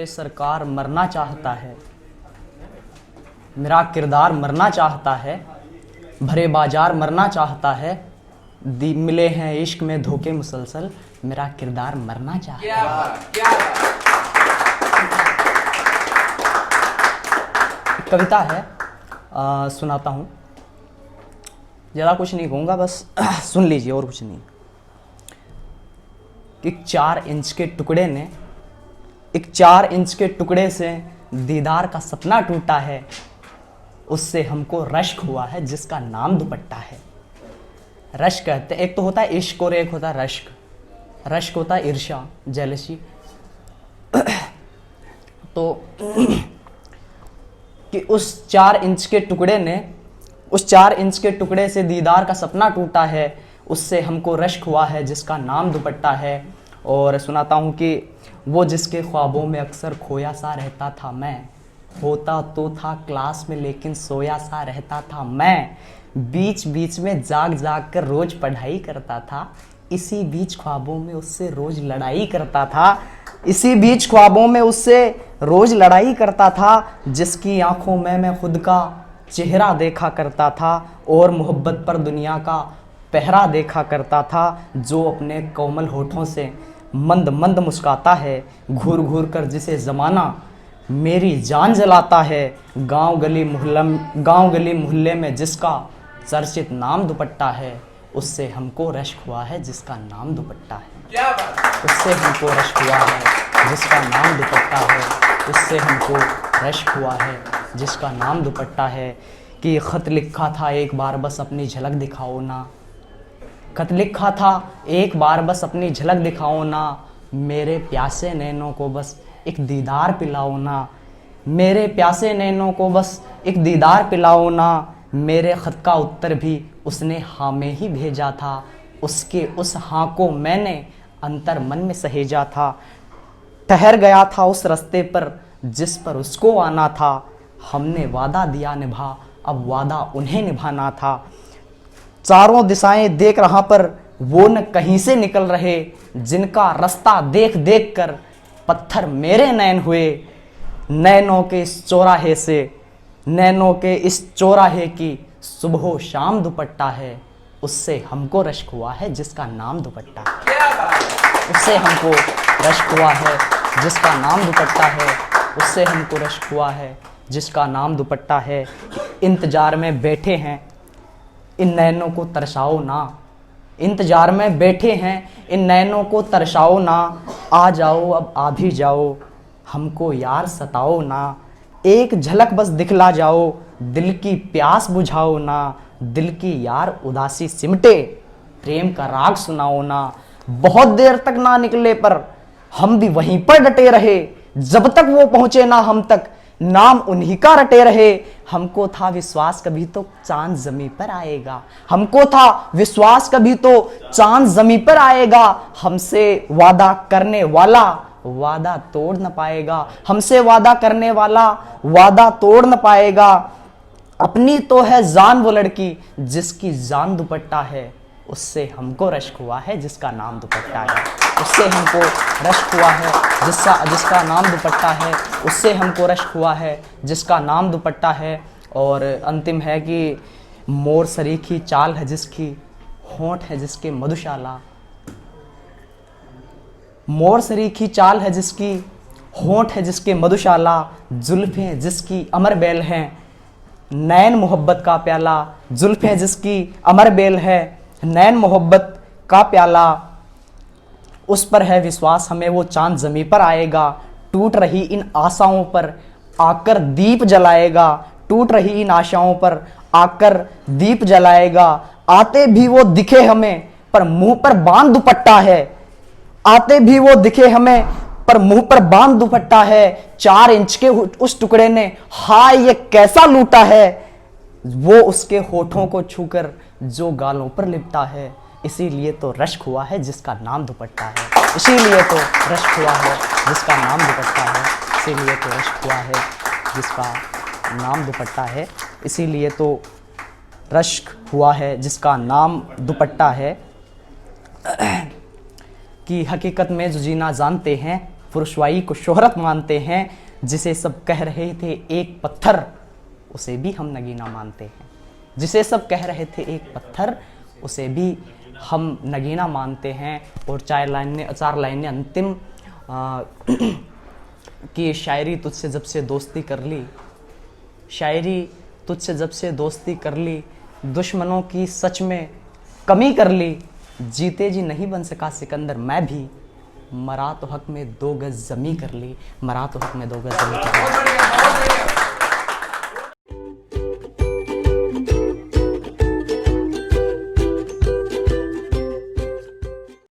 ये सरकार मरना चाहता है, मेरा किरदार मरना चाहता है, भरे बाजार मरना चाहता है, मिले हैं इश्क में धोखे मुसलसल, मेरा किरदार मरना चाहता है। कविता है, सुनाता हूँ। ज़्यादा कुछ नहीं कहूँगा, बस सुन लीजिए और कुछ नहीं। एक 4 इंच के टुकड़े ने, एक 4 इंच के टुकड़े से दीदार का सपना टूटा है, उससे हमको रश्क हुआ है जिसका नाम दुपट्टा है। रश्क कहते हैं, एक तो होता है इश्क और एक होता है रश्क। रश्क होता है ईर्ष्या, जेलसी। तो कि उस 4 इंच के टुकड़े ने, उस 4 इंच के टुकड़े से दीदार का सपना टूटा है, उससे हमको रश्क हुआ है जिसका नाम दुपट्टा है। और सुनाता हूँ कि वो जिसके ख्वाबों में अक्सर खोया सा रहता था मैं, होता तो था क्लास में लेकिन सोया सा रहता था मैं, बीच बीच में जाग जाग कर रोज पढ़ाई करता था, इसी बीच ख्वाबों में उससे रोज लड़ाई करता था, इसी बीच ख्वाबों में उससे रोज लड़ाई करता था, जिसकी आंखों में मैं खुद का चेहरा देखा करता था और मोहब्बत पर दुनिया का पहरा देखा करता था, जो अपने कोमल होठों से मंद मंद मुस्काता है, घूर घूर कर जिसे ज़माना मेरी जान जलाता है, गांव गली मोहल्ले में जिसका चर्चित नाम दुपट्टा है, उससे हमको रश्क हुआ है जिसका नाम दुपट्टा है। उससे हमको रश्क हुआ है जिसका नाम दुपट्टा है, उससे हमको रश्क हुआ है जिसका नाम दुपट्टा है। कि ख़त लिखा था एक बार बस अपनी झलक दिखाओ ना, खत लिखा था एक बार बस अपनी झलक दिखाओ ना, मेरे प्यासे नैनों को बस एक दीदार पिलाओ ना, मेरे प्यासे नैनों को बस एक दीदार पिलाओ ना, मेरे ख़त का उत्तर भी उसने हाँ में ही भेजा था, उसके उस हाँ को मैंने अंतर मन में सहेजा था, ठहर गया था उस रास्ते पर जिस पर उसको आना था, हमने वादा दिया निभा अब वादा उन्हें निभाना था, चारों दिशाएं देख रहा पर वो न कहीं से निकल रहे, जिनका रास्ता देख देख कर पत्थर मेरे नैन हुए, नैनों के इस चौराहे से, नैनों के इस चौराहे की सुबह शाम दुपट्टा है, उससे हमको रश्क हुआ है जिसका नाम दुपट्टा है। उससे हमको रश्क हुआ है जिसका नाम दुपट्टा है, उससे हमको रश्क हुआ है जिसका नाम दुपट्टा है। इंतजार में बैठे हैं इन नैनों को तरसाओ ना, इंतजार में बैठे हैं इन नैनों को तरसाओ ना, आ जाओ अब आ भी जाओ हमको यार सताओ ना, एक झलक बस दिखला जाओ दिल की प्यास बुझाओ ना, दिल की यार उदासी सिमटे प्रेम का राग सुनाओ ना, बहुत देर तक ना निकले पर हम भी वहीं पर डटे रहे, जब तक वो पहुंचे ना हम तक नाम उन्हीं का रटे रहे, हमको था विश्वास कभी तो चांद जमी पर आएगा, हमको था विश्वास कभी तो चांद जमी पर आएगा, हमसे वादा करने वाला वादा तोड़ न पाएगा, हमसे वादा करने वाला वादा तोड़ न पाएगा, अपनी तो है जान वो लड़की जिसकी जान दुपट्टा है, उससे हमको रश्क हुआ है जिसका नाम दुपट्टा है, उससे हमको रश्क हुआ है जिसका नाम दुपट्टा है, उससे हमको रश्क हुआ है जिसका नाम दुपट्टा है। और अंतिम है कि मोर सरीखी चाल है जिसकी, होंठ है जिसके मधुशाला, मोर सरीखी चाल है जिसकी, होंठ है जिसके मधुशाला, जुल्फें जिसकी अमर बेल हैं, नैन मोहब्बत का प्याला, जुल्फें जिसकी अमर बेल है, नैन मोहब्बत का प्याला, उस पर है विश्वास हमें वो चांद जमी पर आएगा, टूट रही इन आशाओं पर आकर दीप जलाएगा, टूट रही इन आशाओं पर आकर दीप जलाएगा, आते भी वो दिखे हमें पर मुंह पर बांध दुपट्टा है, आते भी वो दिखे हमें पर मुंह पर बांध दुपट्टा है, 4 इंच के उस टुकड़े ने हाय ये कैसा लूटा है, वो उसके होठों को छूकर जो गालों पर लिपटा है, इसीलिए तो रश्क हुआ है जिसका नाम दुपट्टा है, इसीलिए तो रश्क हुआ है जिसका नाम दुपट्टा है, इसीलिए तो रश्क हुआ है जिसका नाम दुपट्टा है, इसीलिए तो रश्क हुआ है जिसका नाम दुपट्टा है। कि हकीकत में जो जीना जानते हैं रुसवाई को शोहरत मानते हैं। जिसे सब कह रहे थे एक पत्थर, उसे भी हम नगीना मानते हैं। जिसे सब कह रहे थे एक पत्थर, उसे भी हम नगीना मानते हैं। और 4 लाइनें अंतिम कि शायरी तुझसे जब से दोस्ती कर ली, शायरी तुझसे जब से दोस्ती कर ली, दुश्मनों की सच में कमी कर ली। जीते जी नहीं बन सका सिकंदर मैं भी, मरा तो हक में 2 गज ज़मी कर ली, मरा तो हक में 2 गज ज़मी कर ली।